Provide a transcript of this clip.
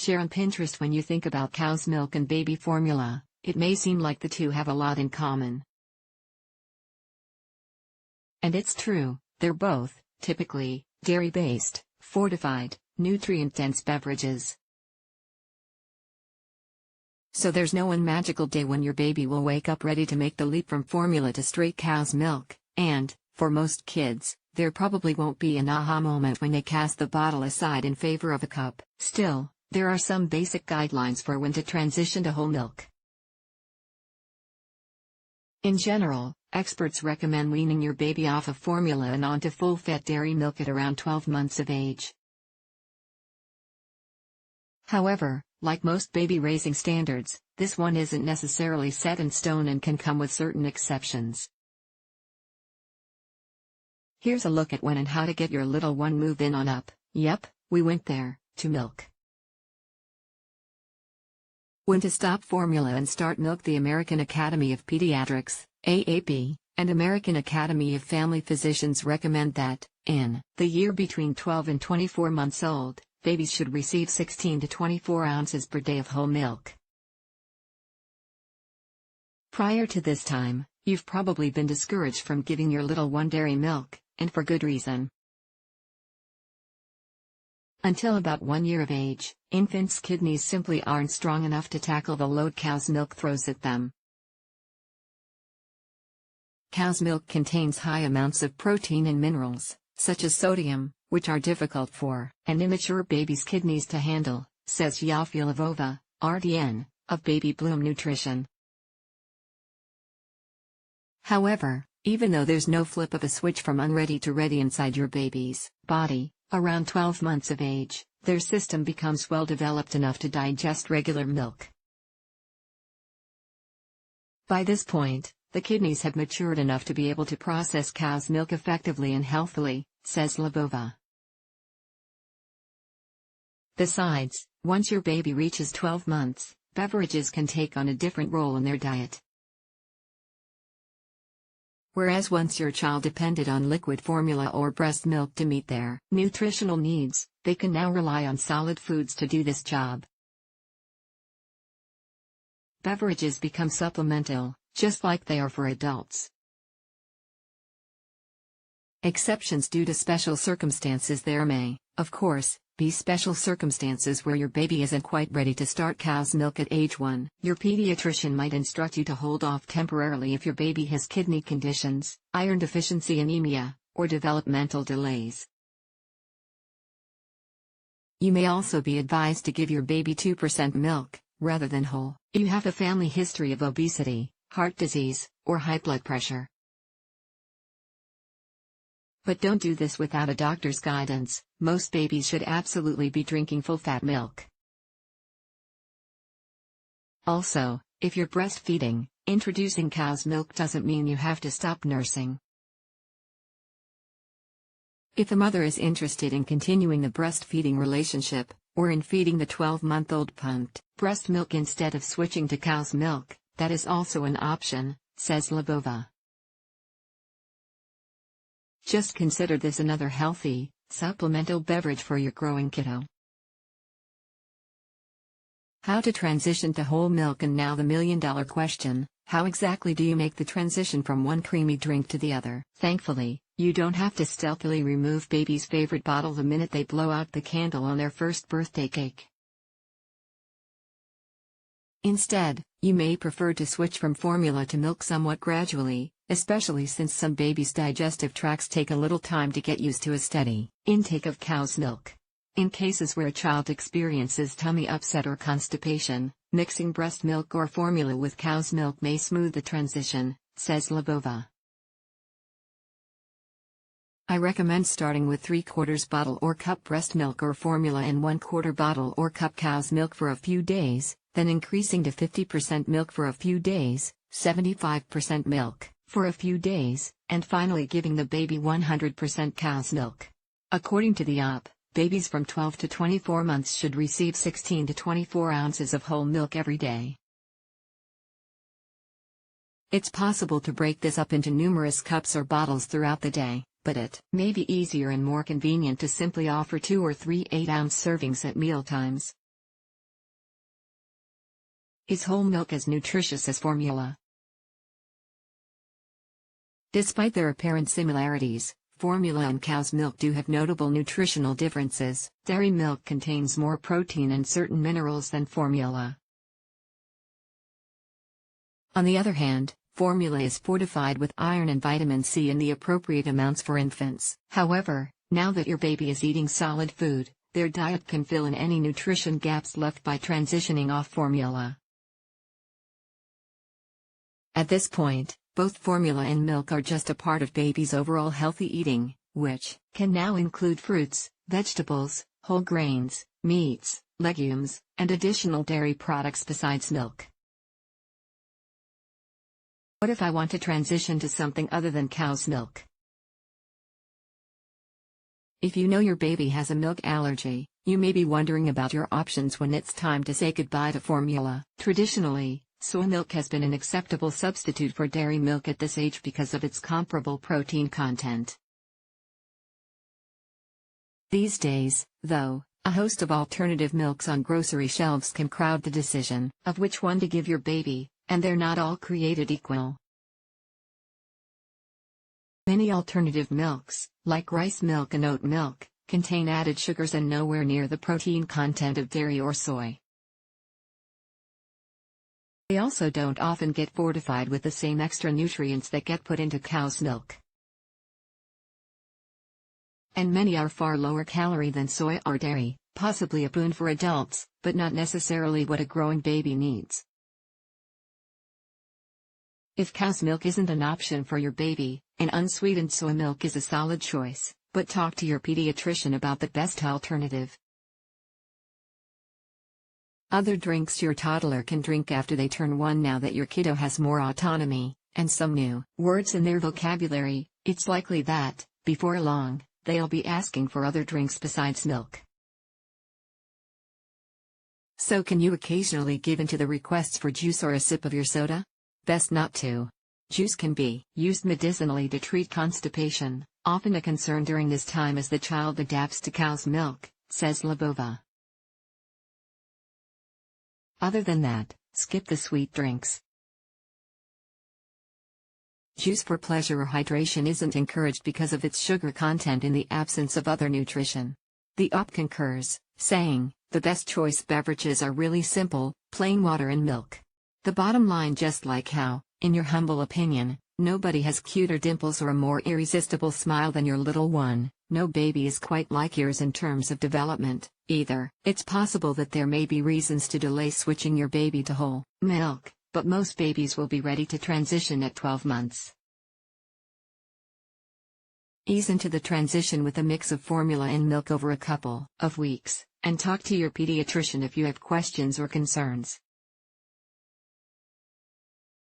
share on Pinterest. When you think about cow's milk and baby formula, it may seem like the two have a lot in common. And it's true, they're both, typically, dairy-based, fortified, nutrient-dense beverages. So there's no one magical day when your baby will wake up ready to make the leap from formula to straight cow's milk, and, for most kids, there probably won't be an aha moment when they cast the bottle aside in favor of a cup. Still, there are some basic guidelines for when to transition to whole milk. In general, experts recommend weaning your baby off of formula and onto full-fat dairy milk at around 12 months of age. However, like most baby-raising standards, this one isn't necessarily set in stone and can come with certain exceptions. Here's a look at when and how to get your little one moved in on up, yep, we went there, to milk. When to stop formula and start milk. The American Academy of Pediatrics, AAP, and American Academy of Family Physicians recommend that, in the year between 12 and 24 months old, babies should receive 16 to 24 ounces per day of whole milk. Prior to this time, you've probably been discouraged from giving your little one dairy milk, and for good reason. Until about 1 year of age, infants' kidneys simply aren't strong enough to tackle the load cow's milk throws at them. Cow's milk contains high amounts of protein and minerals, such as sodium, which are difficult for an immature baby's kidneys to handle, says Yafilovova, RDN, of Baby Bloom Nutrition. However, even though there's no flip of a switch from unready to ready inside your baby's body, around 12 months of age, their system becomes well developed enough to digest regular milk. By this point, the kidneys have matured enough to be able to process cow's milk effectively and healthily, says Labova. Besides, once your baby reaches 12 months, beverages can take on a different role in their diet. Whereas once your child depended on liquid formula or breast milk to meet their nutritional needs, they can now rely on solid foods to do this job. Beverages become supplemental, just like they are for adults. Exceptions due to special circumstances. There may, of course, be special circumstances where your baby isn't quite ready to start cow's milk at age 1. Your pediatrician might instruct you to hold off temporarily if your baby has kidney conditions, iron deficiency anemia, or developmental delays. You may also be advised to give your baby 2% milk, rather than whole. You have a family history of obesity, heart disease, or high blood pressure. But don't do this without a doctor's guidance. Most babies should absolutely be drinking full-fat milk. Also, if you're breastfeeding, introducing cow's milk doesn't mean you have to stop nursing. If a mother is interested in continuing the breastfeeding relationship, or in feeding the 12-month-old pumped breast milk instead of switching to cow's milk, that is also an option, says Labova. Just consider this another healthy, supplemental beverage for your growing kiddo. How to transition to whole milk. And now the million-dollar question, how exactly do you make the transition from one creamy drink to the other? Thankfully, you don't have to stealthily remove baby's favorite bottle the minute they blow out the candle on their first birthday cake. Instead, you may prefer to switch from formula to milk somewhat gradually, especially since some babies' digestive tracts take a little time to get used to a steady intake of cow's milk. In cases where a child experiences tummy upset or constipation, mixing breast milk or formula with cow's milk may smooth the transition, says Labova. I recommend starting with 3/4 bottle or cup breast milk or formula and 1/4 bottle or cup cow's milk for a few days, then increasing to 50% milk for a few days, 75% milk for a few days, and finally giving the baby 100% cow's milk. According to the OP, babies from 12 to 24 months should receive 16 to 24 ounces of whole milk every day. It's possible to break this up into numerous cups or bottles throughout the day, but it may be easier and more convenient to simply offer 2 or 3 8-ounce servings at mealtimes. Is whole milk as nutritious as formula? Despite their apparent similarities, formula and cow's milk do have notable nutritional differences. Dairy milk contains more protein and certain minerals than formula. On the other hand, formula is fortified with iron and vitamin C in the appropriate amounts for infants. However, now that your baby is eating solid food, their diet can fill in any nutrition gaps left by transitioning off formula. At this point, both formula and milk are just a part of baby's overall healthy eating, which can now include fruits, vegetables, whole grains, meats, legumes, and additional dairy products besides milk. What if I want to transition to something other than cow's milk? If you know your baby has a milk allergy, you may be wondering about your options when it's time to say goodbye to formula. Traditionally, soy milk has been an acceptable substitute for dairy milk at this age because of its comparable protein content. These days, though, a host of alternative milks on grocery shelves can crowd the decision of which one to give your baby, and they're not all created equal. Many alternative milks, like rice milk and oat milk, contain added sugars and nowhere near the protein content of dairy or soy. They also don't often get fortified with the same extra nutrients that get put into cow's milk. And many are far lower calorie than soy or dairy, possibly a boon for adults, but not necessarily what a growing baby needs. If cow's milk isn't an option for your baby, an unsweetened soy milk is a solid choice, but talk to your pediatrician about the best alternative. Other drinks your toddler can drink after they turn 1. Now that your kiddo has more autonomy, and some new words in their vocabulary, it's likely that, before long, they'll be asking for other drinks besides milk. So can you occasionally give in to the requests for juice or a sip of your soda? Best not to. Juice can be used medicinally to treat constipation, often a concern during this time as the child adapts to cow's milk, says Labova. Other than that, skip the sweet drinks. Juice for pleasure or hydration isn't encouraged because of its sugar content in the absence of other nutrition. The OP concurs, saying, the best choice beverages are really simple, plain water and milk. The bottom line, just like how, in your humble opinion, nobody has cuter dimples or a more irresistible smile than your little one, no baby is quite like yours in terms of development, either. It's possible that there may be reasons to delay switching your baby to whole milk, but most babies will be ready to transition at 12 months. Ease into the transition with a mix of formula and milk over a couple of weeks, and talk to your pediatrician if you have questions or concerns.